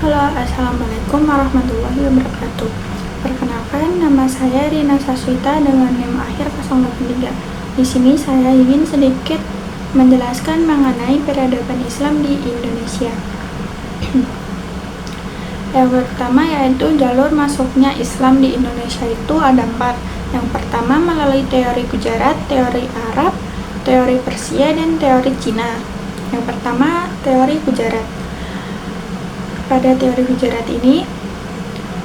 Halo, assalamualaikum warahmatullahi wabarakatuh. Perkenalkan, nama saya Rina Saswita dengan NIM akhir 083. Di sini saya ingin sedikit menjelaskan mengenai peradaban Islam di Indonesia. Yang pertama yaitu jalur masuknya Islam di Indonesia itu ada 4. Yang pertama melalui teori Gujarat, teori Arab, teori Persia, dan teori Cina. Yang pertama teori Gujarat. Pada teori Gujarat ini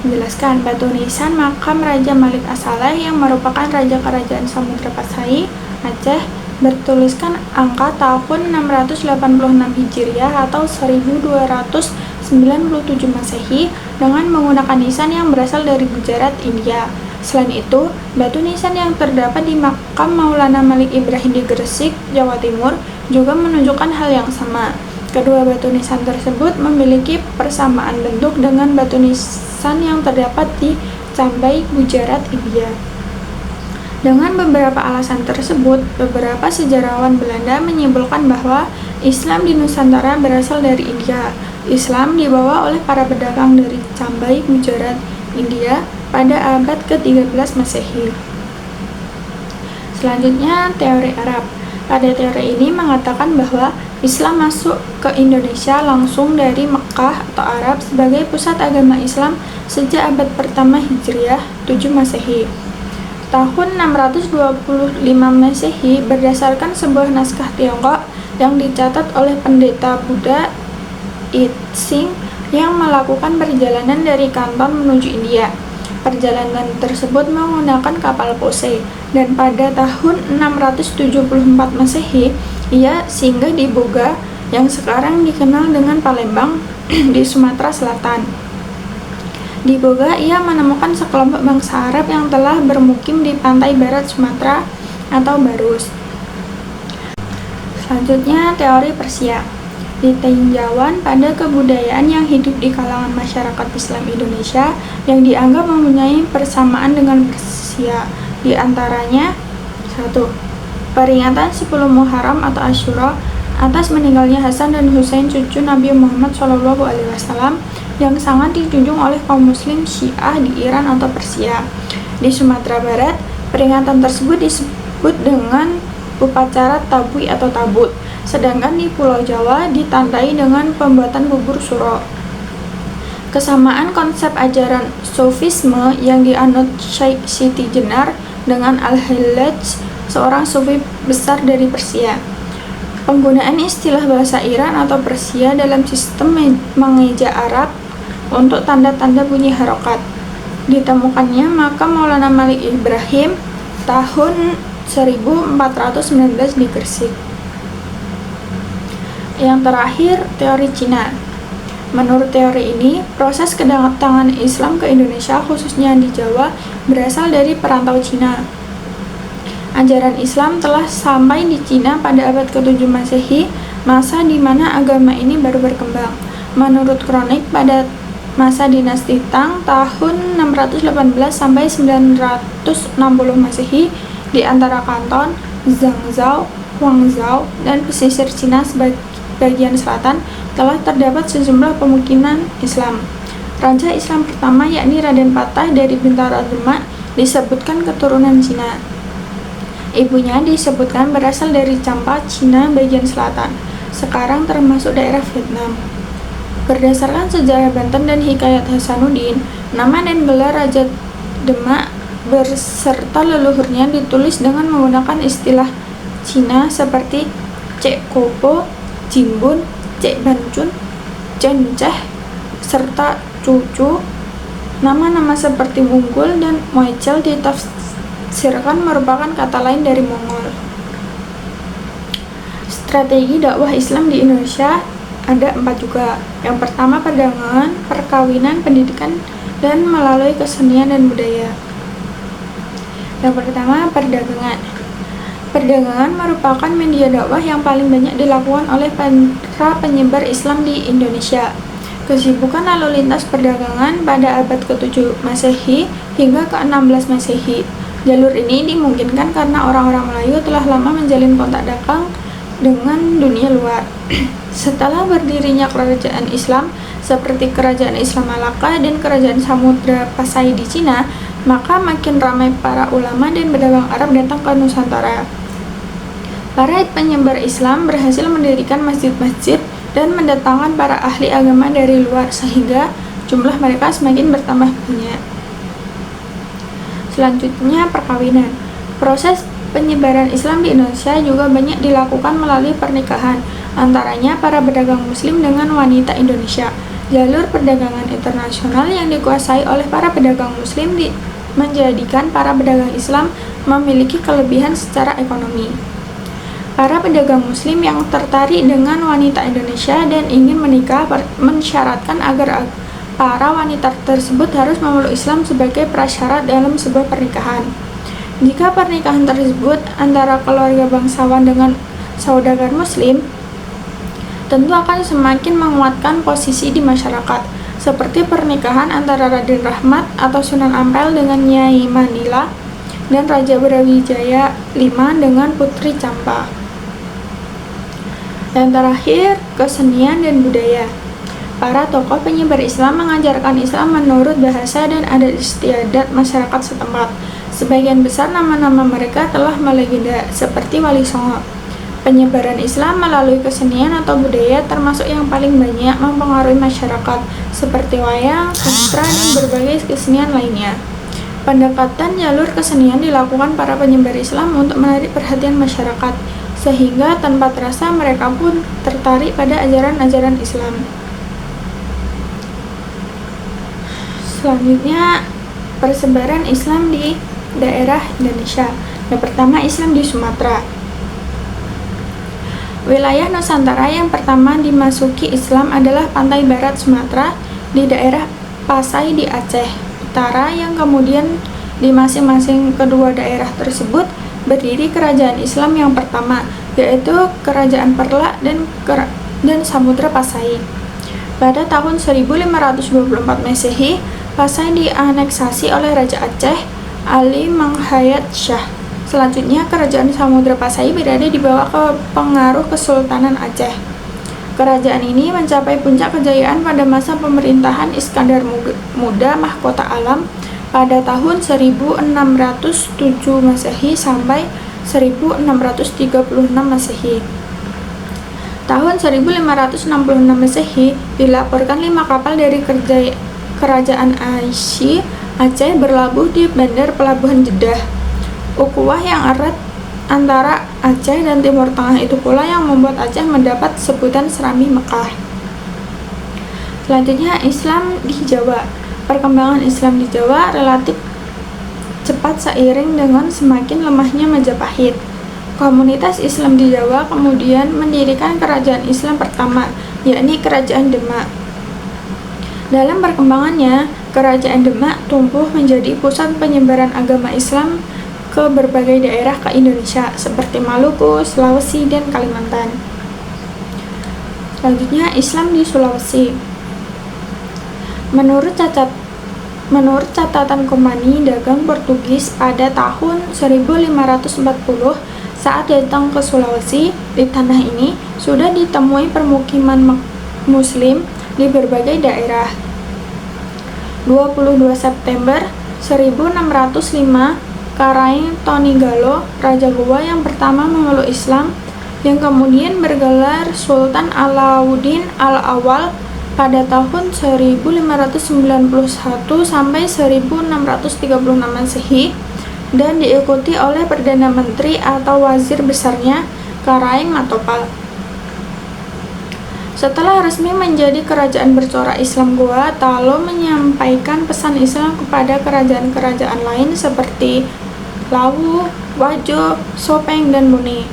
menjelaskan batu nisan makam Raja Malik As-Saleh yang merupakan Raja Kerajaan Samudra Pasai, Aceh, bertuliskan angka tahun 686 Hijriah atau 1297 Masehi dengan menggunakan nisan yang berasal dari Gujarat, India. Selain itu, batu nisan yang terdapat di makam Maulana Malik Ibrahim di Gresik, Jawa Timur juga menunjukkan hal yang sama. Kedua batu nisan tersebut memiliki persamaan bentuk dengan batu nisan yang terdapat di Cambai, Gujarat, India. Dengan beberapa alasan tersebut, beberapa sejarawan Belanda menyimpulkan bahwa Islam di Nusantara berasal dari India. Islam dibawa oleh para pedagang dari Cambai, Gujarat, India pada abad ke-13 Masehi. Selanjutnya, teori Arab. Pada teori ini mengatakan bahwa Islam masuk ke Indonesia langsung dari Mekah atau Arab sebagai pusat agama Islam sejak abad pertama Hijriah 7 Masehi. Tahun 625 Masehi berdasarkan sebuah naskah Tiongkok yang dicatat oleh pendeta Buddha Itsing yang melakukan perjalanan dari Kanton menuju India. Perjalanan tersebut menggunakan kapal Pose, dan pada tahun 674 Masehi ia singgah di Boga yang sekarang dikenal dengan Palembang di Sumatera Selatan. Di Boga ia menemukan sekelompok bangsa Arab yang telah bermukim di pantai barat Sumatera atau Barus. Selanjutnya, teori Persia. Ditinjauan pada kebudayaan yang hidup di kalangan masyarakat Islam Indonesia yang dianggap mempunyai persamaan dengan Persia, di antaranya 1. Peringatan 10 Muharram atau Asyura atas meninggalnya Hasan dan Husain cucu Nabi Muhammad SAW yang sangat dijunjung oleh kaum muslim Syiah di Iran atau Persia. Di Sumatera Barat, peringatan tersebut disebut dengan upacara tabui atau tabut, sedangkan di Pulau Jawa ditandai dengan pembuatan bubur suro. Kesamaan konsep ajaran Sufisme yang dianut Syekh Siti Jenar dengan Al-Hallaj, seorang sufi besar dari Persia. Penggunaan istilah bahasa Iran atau Persia dalam sistem mengeja Arab untuk tanda-tanda bunyi harokat. Ditemukannya makam Maulana Malik Ibrahim tahun 1419 di Gresik. Yang terakhir, teori Cina. Menurut teori ini, proses kedatangan Islam ke Indonesia khususnya di Jawa berasal dari perantau Cina. Ajaran Islam telah sampai di Cina pada abad ke-7 Masehi, masa di mana agama ini baru berkembang. Menurut kronik, pada masa dinasti Tang tahun 618 sampai 960 Masehi, di antara Kanton, Zhangzhou, Huangzhou, dan pesisir Cina bagian selatan telah terdapat sejumlah pemukiman Islam. Raja Islam pertama yakni Raden Patah dari Bintara Demak disebutkan keturunan Cina. Ibunya disebutkan berasal dari Champa, Cina bagian selatan, sekarang termasuk daerah Vietnam. Berdasarkan sejarah Banten dan hikayat Hasanuddin, nama dan gelar Raja Demak berserta leluhurnya ditulis dengan menggunakan istilah Cina seperti Cek Kopo, Jimbun, Cek Bancun, Cenceh, serta Cucu. Nama-nama seperti Munggul dan Moecel ditafsirkan merupakan kata lain dari Mongol. Strategi dakwah Islam di Indonesia ada 4 juga. Yang pertama, perdagangan, perkawinan, pendidikan, dan melalui kesenian dan budaya. Yang pertama, perdagangan. Perdagangan merupakan media dakwah yang paling banyak dilakukan oleh para penyebar Islam di Indonesia. Kesibukan lalu lintas perdagangan pada abad ke-7 Masehi hingga ke-16 Masehi. Jalur ini dimungkinkan karena orang-orang Melayu telah lama menjalin kontak dagang dengan dunia luar. Setelah berdirinya kerajaan Islam seperti kerajaan Islam Malaka dan kerajaan Samudra Pasai di Cina, maka makin ramai para ulama dan pedagang Arab datang ke Nusantara. Para penyebar Islam berhasil mendirikan masjid-masjid dan mendatangkan para ahli agama dari luar sehingga jumlah mereka semakin bertambah banyak. Selanjutnya, perkawinan. Proses penyebaran Islam di Indonesia juga banyak dilakukan melalui pernikahan, antaranya para pedagang Muslim dengan wanita Indonesia. Jalur perdagangan internasional yang dikuasai oleh para pedagang Muslim menjadikan para pedagang Islam memiliki kelebihan secara ekonomi. Para pedagang Muslim yang tertarik dengan wanita Indonesia dan ingin menikah mensyaratkan agar para wanita tersebut harus memeluk Islam sebagai prasyarat dalam sebuah pernikahan. Jika pernikahan tersebut antara keluarga bangsawan dengan saudagar Muslim, tentu akan semakin menguatkan posisi di masyarakat, seperti pernikahan antara Raden Rahmat atau Sunan Ampel dengan Nyai Mandila dan Raja Brawijaya V dengan Putri Campa. Dan terakhir, kesenian dan budaya. Para tokoh penyebar Islam mengajarkan Islam menurut bahasa dan adat istiadat masyarakat setempat. Sebagian besar nama-nama mereka telah melegenda, seperti Wali Songo. Penyebaran Islam melalui kesenian atau budaya termasuk yang paling banyak mempengaruhi masyarakat, seperti wayang, sastra, dan berbagai kesenian lainnya. Pendekatan jalur kesenian dilakukan para penyebar Islam untuk menarik perhatian masyarakat, sehingga tanpa terasa mereka pun tertarik pada ajaran-ajaran Islam. Selanjutnya, persebaran Islam di daerah Indonesia. Yang pertama, Islam di Sumatera. Wilayah Nusantara yang pertama dimasuki Islam adalah pantai barat Sumatera di daerah Pasai di Aceh Utara, yang kemudian di masing-masing kedua daerah tersebut berdiri kerajaan Islam yang pertama, yaitu Kerajaan Perla dan Samudra Pasai. Pada tahun 1524 Masehi, Pasai dianeksasi oleh Raja Aceh Ali Manghayat Shah. Selanjutnya, Kerajaan Samudra Pasai berada di bawah pengaruh Kesultanan Aceh. Kerajaan ini mencapai puncak kejayaan pada masa pemerintahan Iskandar Muda Mahkota Alam pada tahun 1607 Masehi sampai 1636 Masehi. Tahun 1566 Masehi dilaporkan 5 kapal dari Kerajaan Aceh berlabuh di Bandar Pelabuhan Jeddah. Ukhuwah yang erat antara Aceh dan Timur Tengah itu pula yang membuat Aceh mendapat sebutan Serambi Mekah. Selanjutnya, Islam di Jawa. Perkembangan Islam di Jawa relatif cepat seiring dengan semakin lemahnya Majapahit. Komunitas Islam di Jawa kemudian mendirikan kerajaan Islam pertama, yakni Kerajaan Demak. Dalam perkembangannya, Kerajaan Demak tumbuh menjadi pusat penyebaran agama Islam ke berbagai daerah ke Indonesia, seperti Maluku, Sulawesi, dan Kalimantan. Selanjutnya, Islam di Sulawesi. Menurut catatan Kompani Dagang Portugis pada tahun 1540, saat datang ke Sulawesi, di tanah ini sudah ditemui permukiman Muslim di berbagai daerah. 22 September 1605, Karaeng Tonigalo, Raja Gowa yang pertama memeluk Islam, yang kemudian bergelar Sultan Alauddin Al-Awal pada tahun 1591 sampai 1636 Masehi, dan diikuti oleh Perdana Menteri atau Wazir Besarnya Karaeng Matopal. Setelah resmi menjadi kerajaan bercorak Islam Goa, Talo menyampaikan pesan Islam kepada kerajaan-kerajaan lain seperti Lawu, Wajo, Sopeng, dan Bone.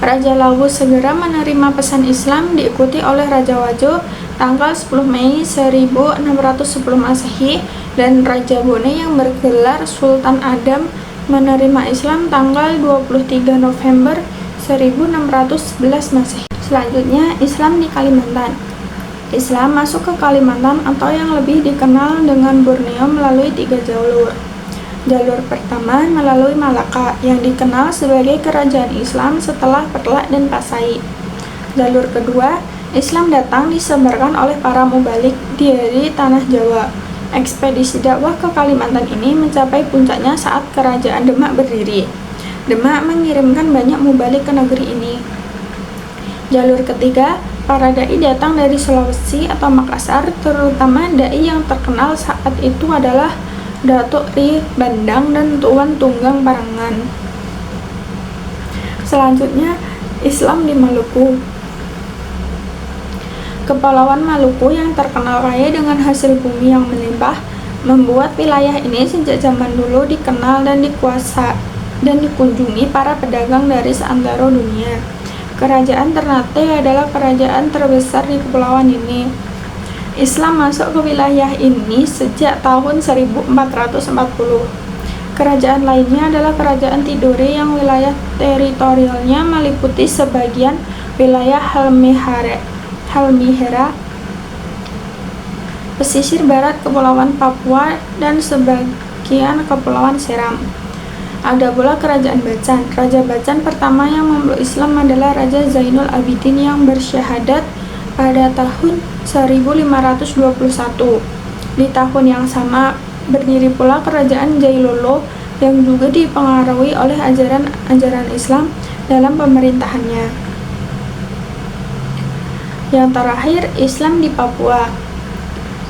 Raja Lawu segera menerima pesan Islam, diikuti oleh Raja Wajo tanggal 10 Mei 1610 Masehi, dan Raja Bone yang bergelar Sultan Adam menerima Islam tanggal 23 November 1611 Masehi. Selanjutnya, Islam di Kalimantan. Islam masuk ke Kalimantan atau yang lebih dikenal dengan Borneo melalui 3 jalur. Jalur pertama melalui Malaka yang dikenal sebagai kerajaan Islam setelah Perla dan Pasai. Jalur kedua, Islam datang disebarkan oleh para mubalik dari tanah Jawa. Ekspedisi dakwah ke Kalimantan ini mencapai puncaknya saat Kerajaan Demak berdiri. Demak mengirimkan banyak mubalik ke negeri ini. Jalur ketiga, para dai datang dari Sulawesi atau Makassar, terutama dai yang terkenal saat itu adalah Datuk Ri Bandang dan Tuan Tunggang Parangan. Selanjutnya, Islam di Maluku. Kepulauan Maluku yang terkenal kaya dengan hasil bumi yang melimpah membuat wilayah ini sejak zaman dulu dikenal dan dikuasai dan dikunjungi para pedagang dari seantero dunia. Kerajaan Ternate adalah kerajaan terbesar di kepulauan ini. Islam masuk ke wilayah ini sejak tahun 1440. Kerajaan lainnya adalah Kerajaan Tidore yang wilayah teritorialnya meliputi sebagian wilayah Halmahera, pesisir barat Kepulauan Papua, dan sebagian Kepulauan Seram. Ada pula Kerajaan Bacan. Raja Bacan pertama yang memeluk Islam adalah Raja Zainul Abidin yang bersyahadat pada tahun 1521. Di tahun yang sama berdiri pula Kerajaan Jailolo yang juga dipengaruhi oleh ajaran Islam dalam pemerintahannya. Yang terakhir, Islam di Papua.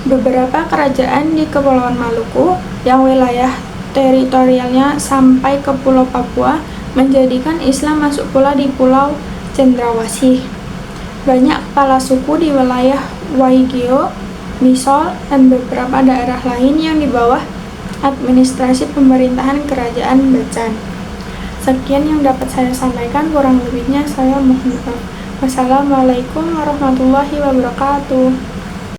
Beberapa kerajaan di Kepulauan Maluku yang wilayah teritorialnya sampai ke Pulau Papua menjadikan Islam masuk pula di Pulau Cendrawasih. Banyak kepala suku di wilayah Waigeo, Misol, dan beberapa daerah lain yang di bawah administrasi pemerintahan Kerajaan Bacan. Sekian yang dapat saya sampaikan, kurang lebihnya saya mohon maaf. Wassalamualaikum warahmatullahi wabarakatuh.